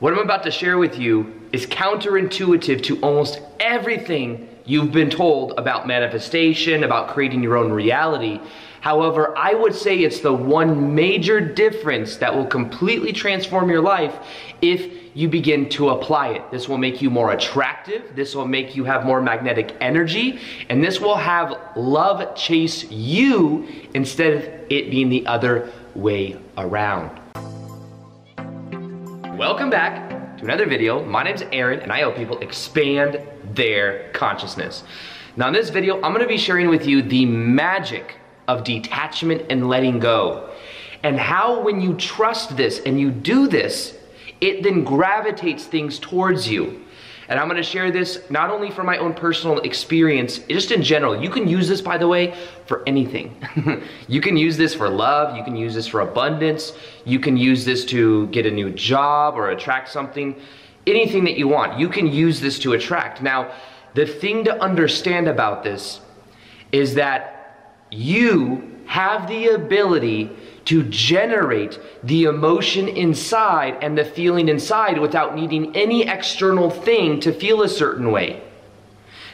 What I'm about to share with you is counterintuitive to almost everything you've been told about manifestation, about creating your own reality. However, I would say it's the one major difference that will completely transform your life if you begin to apply it. This will make you more attractive, this will make you have more magnetic energy, and this will have love chase you instead of it being the other way around. Welcome back to another video. My name's Aaron and I help people expand their consciousness. Now in this video, I'm gonna be sharing with you the magic of detachment and letting go, and how when you trust this and you do this, it then gravitates things towards you. And I'm gonna share this not only from my own personal experience, just in general. You can use this, by the way, for anything. You can use this for love, you can use this for abundance, you can use this to get a new job or attract something, anything that you want. You can use this to attract. Now, the thing to understand about this is that you have the ability to generate the emotion inside and the feeling inside without needing any external thing to feel a certain way.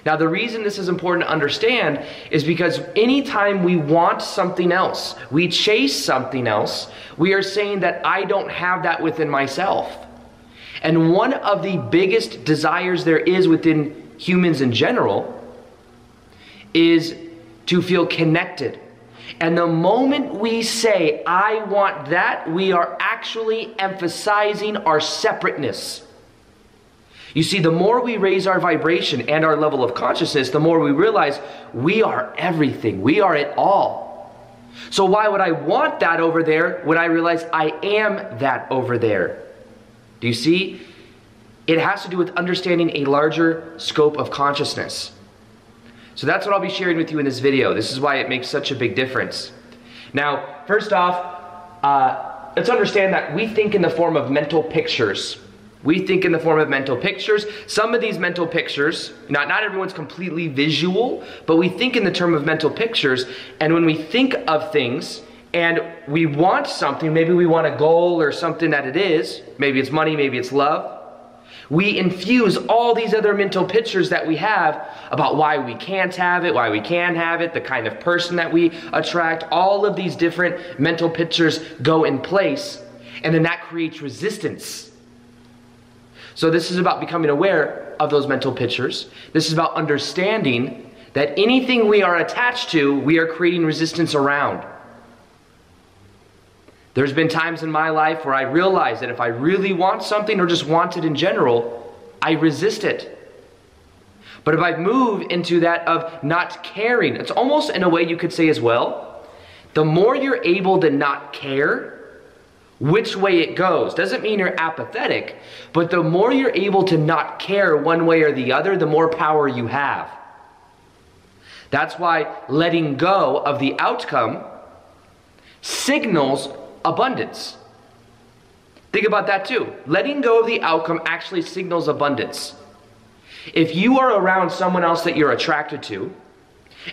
Now, the reason this is important to understand is because anytime we want something else, we chase something else, we are saying that I don't have that within myself. And one of the biggest desires there is within humans in general is to feel connected. And the moment we say, I want that, we are actually emphasizing our separateness. You see, the more we raise our vibration and our level of consciousness, the more we realize we are everything, we are it all. So why would I want that over there when I realize I am that over there? Do you see? It has to do with understanding a larger scope of consciousness. So that's what I'll be sharing with you in this video. This is why it makes such a big difference. Now, first off, let's understand that we think in the form of mental pictures. We think in the form of mental pictures. Some of these mental pictures, not everyone's completely visual, but we think in the term of mental pictures. And when we think of things and we want something, maybe we want a goal or something that it is, maybe it's money, maybe it's love, we infuse all these other mental pictures that we have about why we can't have it, why we can have it, the kind of person that we attract. All of these different mental pictures go in place, and then that creates resistance. So this is about becoming aware of those mental pictures. This is about understanding that anything we are attached to, we are creating resistance around. There's been times in my life where I realized that if I really want something or just want it in general, I resist it. But if I move into that of not caring, it's almost in a way you could say as well, the more you're able to not care which way it goes, doesn't mean you're apathetic, but the more you're able to not care one way or the other, the more power you have. That's why letting go of the outcome signals abundance. Think about that too. Letting go of the outcome actually signals abundance. If you are around someone else that you're attracted to,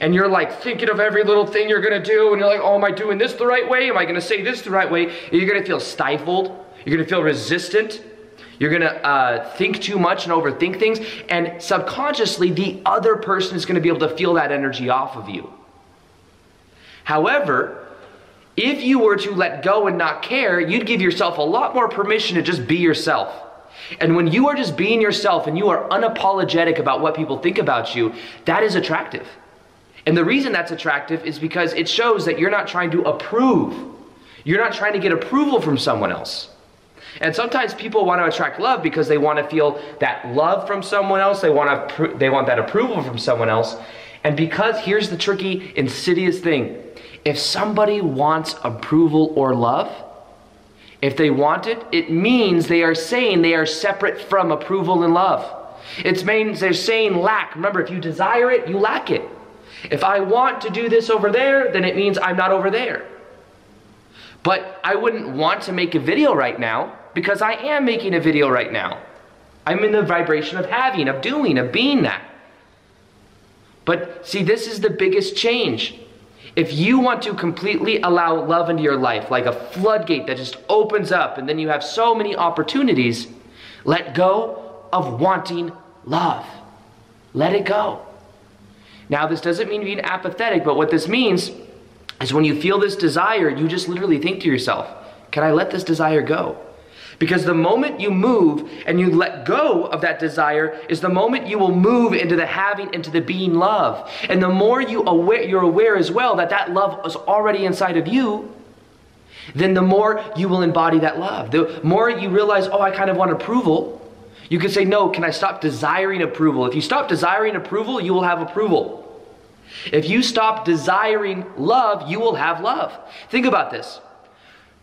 and you're like thinking of every little thing you're gonna do, and you're like, oh, am I doing this the right way? Am I gonna say this the right way? You're gonna feel stifled. You're gonna feel resistant. You're gonna think too much and overthink things, and subconsciously the other person is gonna be able to feel that energy off of you. However, if you were to let go and not care, you'd give yourself a lot more permission to just be yourself. And when you are just being yourself and you are unapologetic about what people think about you, that is attractive. And the reason that's attractive is because it shows that you're not trying to approve. You're not trying to get approval from someone else. And sometimes people want to attract love because they want to feel that love from someone else. They want that approval from someone else. And because here's the tricky, insidious thing. If somebody wants approval or love, if they want it, it means they are saying they are separate from approval and love. It means they're saying lack. Remember, if you desire it, you lack it. If I want to do this over there, then it means I'm not over there. But I wouldn't want to make a video right now because I am making a video right now. I'm in the vibration of having, of doing, of being that. But see, this is the biggest change. If you want to completely allow love into your life, like a floodgate that just opens up and then you have so many opportunities, Let go of wanting love. Let it go. Now, this doesn't mean being apathetic, but what this means is when you feel this desire, you just literally think to yourself, can I let this desire go? Because the moment you move and you let go of that desire is the moment you will move into the having, into the being love. And the more you're aware as well that that love is already inside of you, then the more you will embody that love. The more you realize, oh, I kind of want approval, you can say, no, can I stop desiring approval? If you stop desiring approval, you will have approval. If you stop desiring love, you will have love. Think about this.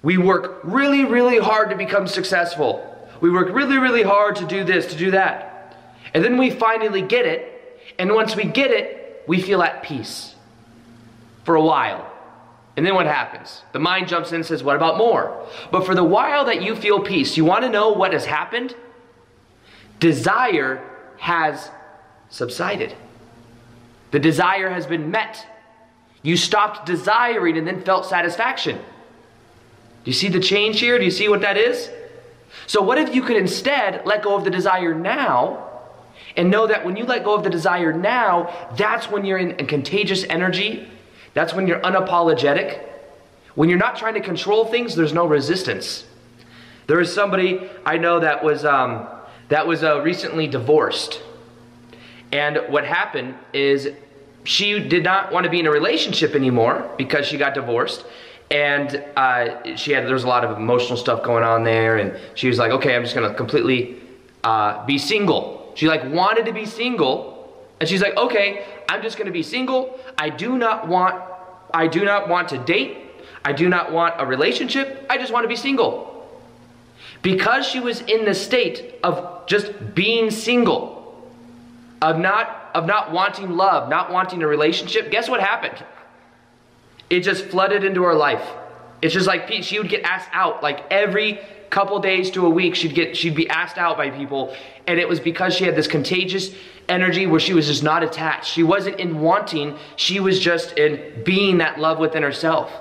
We work really, really hard to become successful. We work really, really hard to do this, to do that. And then we finally get it. And once we get it, we feel at peace for a while. And then what happens? The mind jumps in and says, what about more? But for the while that you feel peace, you want to know what has happened? Desire has subsided. The desire has been met. You stopped desiring and then felt satisfaction. Do you see the change here? Do you see what that is? So what if you could instead let go of the desire now and know that when you let go of the desire now, that's when you're in a contagious energy. That's when you're unapologetic. When you're not trying to control things, there's no resistance. There is somebody I know that was recently divorced. And what happened is she did not want to be in a relationship anymore because she got divorced. And there was a lot of emotional stuff going on there, and she was like, okay, I'm just gonna completely be single. She wanted to be single, and she's like, okay, I'm just gonna be single. I do not want to date. I do not want a relationship. I just want to be single. Because she was in the state of just being single, of not wanting love, not wanting a relationship, guess what happened? It just flooded into her life. It's just like she would get asked out like every couple days to a week. She'd be asked out by people, and it was because she had this contagious energy where she was just not attached. She wasn't in wanting, she was just in being that love within herself.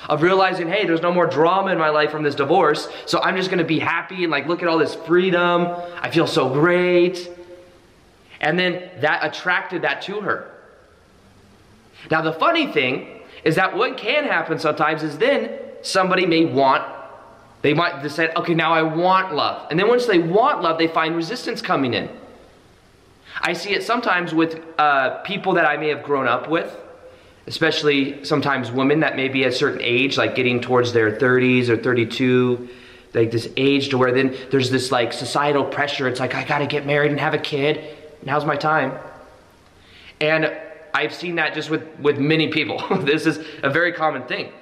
Of realizing, hey, there's no more drama in my life from this divorce, so I'm just gonna be happy and look at all this freedom. I feel so great. And then that attracted that to her. Now the funny thing is that what can happen sometimes is then somebody they might decide, okay, now I want love. And then once they want love, they find resistance coming in. I see it sometimes with people that I may have grown up with, especially sometimes women that may be at a certain age, like getting towards their 30s or 32, like this age to where then there's this societal pressure. It's like, I gotta get married and have a kid. Now's my time. And I've seen that just with many people. This is a very common thing.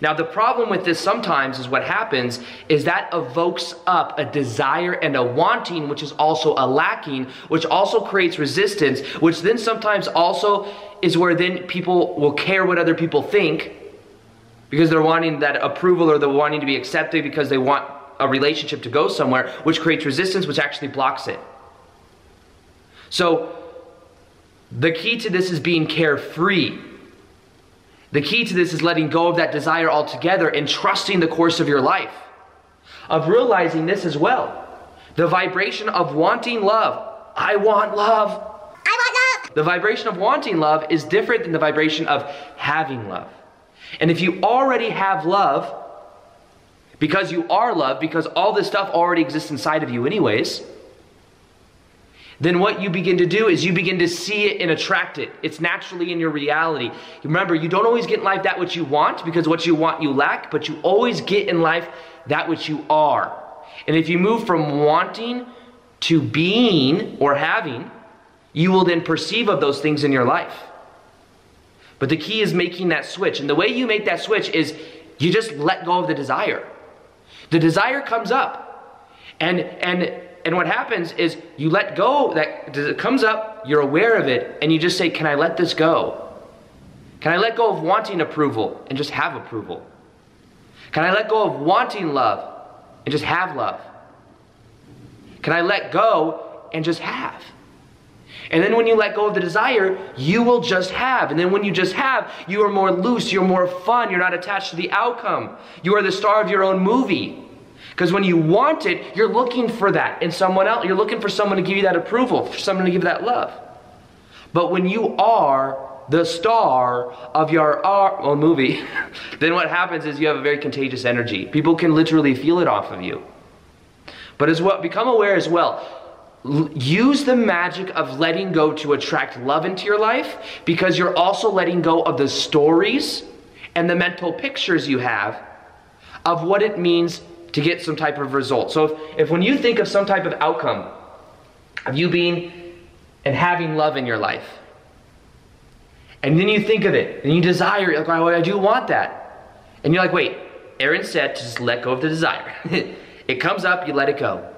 Now the problem with this sometimes is what happens is that evokes up a desire and a wanting, which is also a lacking, which also creates resistance, which then sometimes also is where then people will care what other people think because they're wanting that approval or they're wanting to be accepted because they want a relationship to go somewhere, which creates resistance, which actually blocks it. So the key to this is being carefree. The key to this is letting go of that desire altogether and trusting the course of your life. Of realizing this as well. The vibration of wanting love. I want love. I want love. The vibration of wanting love is different than the vibration of having love. And if you already have love, because you are loved, because all this stuff already exists inside of you anyways, then what you begin to do is you begin to see it and attract it. It's naturally in your reality. Remember, you don't always get in life that which you want, because what you want you lack, but you always get in life that which you are. And if you move from wanting to being or having, you will then perceive of those things in your life. But the key is making that switch. And the way you make that switch is you just let go of the desire. The desire comes up. And what happens is you let go, that it comes up, you're aware of it, and you just say, can I let this go? Can I let go of wanting approval and just have approval? Can I let go of wanting love and just have love? Can I let go and just have? And then when you let go of the desire, you will just have. And then when you just have, you are more loose, you're more fun, you're not attached to the outcome. You are the star of your own movie. Because when you want it, you're looking for that in someone else. You're looking for someone to give you that approval, for someone to give you that love. But when you are the star of your movie, then what happens is you have a very contagious energy. People can literally feel it off of you. But as well, become aware as well. Use the magic of letting go to attract love into your life, because you're also letting go of the stories and the mental pictures you have of what it means to get some type of result. So if when you think of some type of outcome of you being and having love in your life, and then you think of it, and you desire it, like, oh, I do want that. And you're like, wait, Aaron said to just let go of the desire. It comes up, you let it go.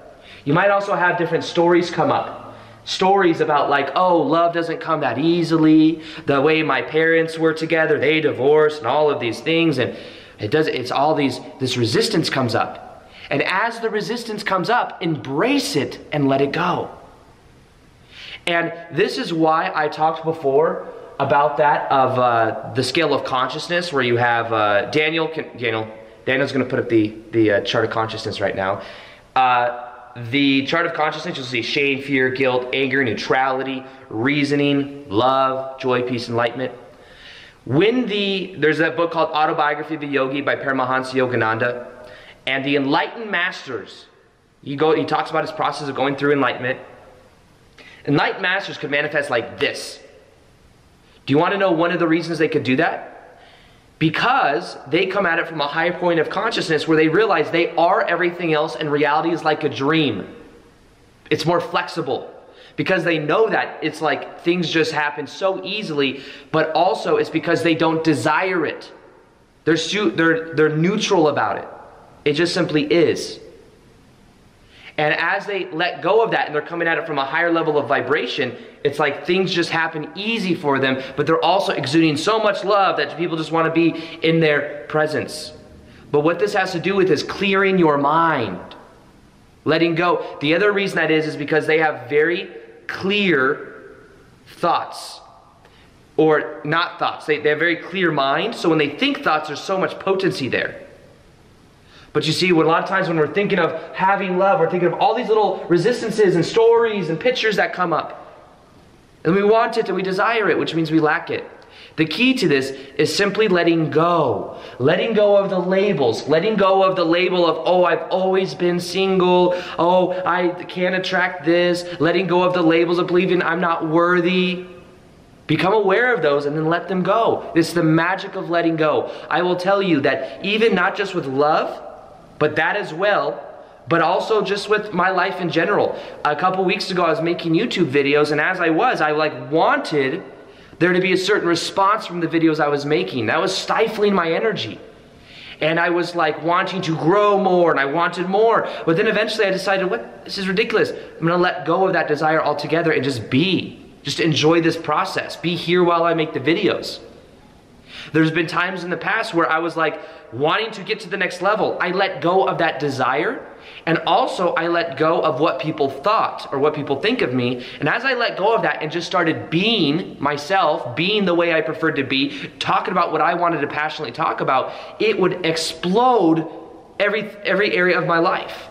You might also have different stories come up. Stories about like, oh, love doesn't come that easily. The way my parents were together, they divorced and all of these things. And it's all this resistance comes up. And as the resistance comes up, embrace it and let it go. And this is why I talked before about that of the scale of consciousness, where you have Daniel's going to put up the chart of consciousness right now. The chart of consciousness, you'll see shame, fear, guilt, anger, neutrality, reasoning, love, joy, peace, enlightenment. There's that book called Autobiography of a Yogi by Paramahansa Yogananda, and the enlightened masters, he talks about his process of going through enlightenment. Enlightened masters could manifest like this. Do you want to know one of the reasons they could do that? Because they come at it from a higher point of consciousness where they realize they are everything else and reality is like a dream. It's more flexible. Because they know that it's like things just happen so easily, but also it's because they don't desire it. They're neutral about it. It just simply is. And as they let go of that and they're coming at it from a higher level of vibration, it's like things just happen easy for them, but they're also exuding so much love that people just want to be in their presence. But what this has to do with is clearing your mind, letting go. The other reason that is because they have very clear thoughts, or not thoughts. They have very clear mind, so when they think thoughts, there's so much potency there. But you see, a lot of times when we're thinking of having love, we're thinking of all these little resistances and stories and pictures that come up. And we want it and we desire it, which means we lack it. The key to this is simply letting go. Letting go of the labels. Letting go of the label of, oh, I've always been single. Oh, I can't attract this. Letting go of the labels of believing I'm not worthy. Become aware of those and then let them go. It's the magic of letting go. I will tell you that even not just with love, but that as well, but also just with my life in general. A couple weeks ago, I was making YouTube videos, and as I wanted there to be a certain response from the videos I was making. That was stifling my energy. And I was like wanting to grow more, and I wanted more. But then eventually I decided, this is ridiculous. I'm gonna let go of that desire altogether and just be. Just enjoy this process. Be here while I make the videos. There's been times in the past where I was like wanting to get to the next level. I let go of that desire, and also I let go of what people thought or what people think of me. And as I let go of that and just started being myself, being the way I preferred to be, talking about what I wanted to passionately talk about, it would explode every area of my life.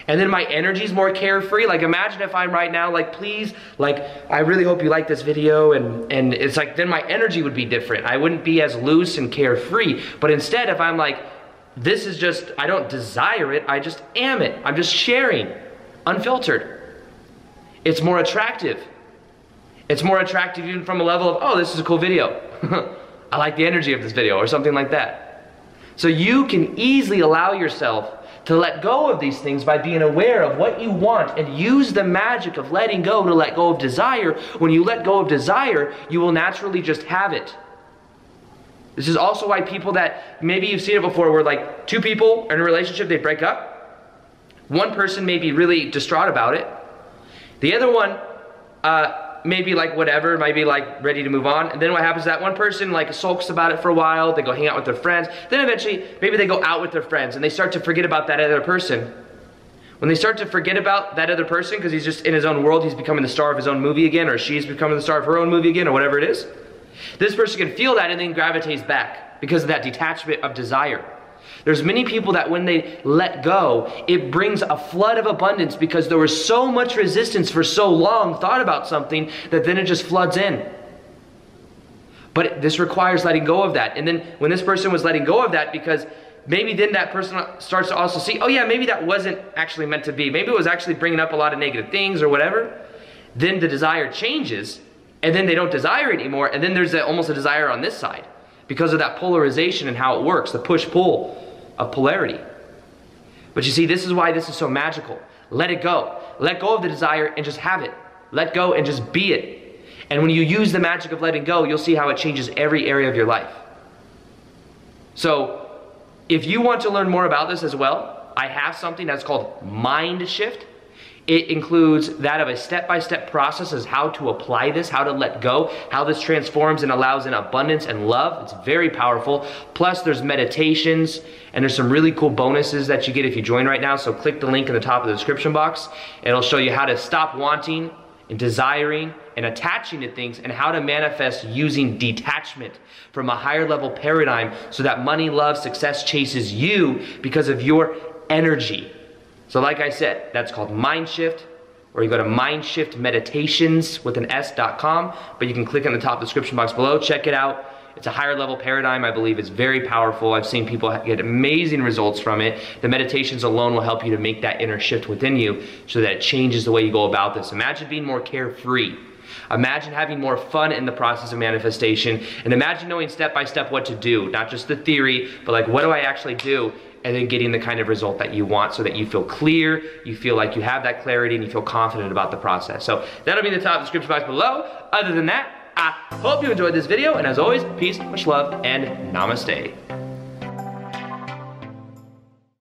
And then my energy's more carefree. Like imagine if I'm right now like, please, like I really hope you like this video, and it's like then my energy would be different. I wouldn't be as loose and carefree. But instead if I'm like, this is just, I don't desire it, I just am it. I'm just sharing, unfiltered. It's more attractive. It's more attractive even from a level of, oh, this is a cool video. I like the energy of this video, or something like that. So you can easily allow yourself to let go of these things by being aware of what you want, and use the magic of letting go to let go of desire. When you let go of desire, you will naturally just have it. This is also why people that, maybe you've seen it before, where like two people are in a relationship, they break up. One person may be really distraught about it. The other one maybe like whatever, might be like ready to move on. And then what happens is that one person like sulks about it for a while, they go hang out with their friends, then eventually maybe they go out with their friends and they start to forget about that other person. When they start to forget about that other person because he's just in his own world, he's becoming the star of his own movie again, or she's becoming the star of her own movie again, or whatever it is. This person can feel that and then gravitates back because of that detachment of desire. There's many people that when they let go, it brings a flood of abundance because there was so much resistance for so long, thought about something, that then it just floods in. But this requires letting go of that. And then when this person was letting go of that, because maybe then that person starts to also see, oh yeah, maybe that wasn't actually meant to be. Maybe it was actually bringing up a lot of negative things or whatever. Then the desire changes, and then they don't desire it anymore, and then there's almost a desire on this side because of that polarization and how it works, the push-pull of polarity. But you see, this is why this is so magical. Let it go. Let go of the desire and just have it. Let go and just be it. And when you use the magic of letting go, you'll see how it changes every area of your life. So, if you want to learn more about this as well, I have something that's called Mind Shift. It includes that of a step-by-step process as how to apply this, how to let go, how this transforms and allows in abundance and love. It's very powerful. Plus, there's meditations, and there's some really cool bonuses that you get if you join right now. So click the link in the top of the description box. It'll show you how to stop wanting and desiring and attaching to things, and how to manifest using detachment from a higher level paradigm so that money, love, success chases you because of your energy. So like I said, that's called Mind Shift, or you go to mindshiftmeditations.com, but you can click on the top description box below, check it out. It's a higher level paradigm. I believe it's very powerful. I've seen people get amazing results from it. The meditations alone will help you to make that inner shift within you so that it changes the way you go about this. Imagine being more carefree. Imagine having more fun in the process of manifestation, and imagine knowing step by step what to do, not just the theory, but like, what do I actually do? And then getting the kind of result that you want so that you feel clear, you feel like you have that clarity, and you feel confident about the process. So that'll be in the top description box below. Other than that, I hope you enjoyed this video, and as always, peace, much love, and namaste.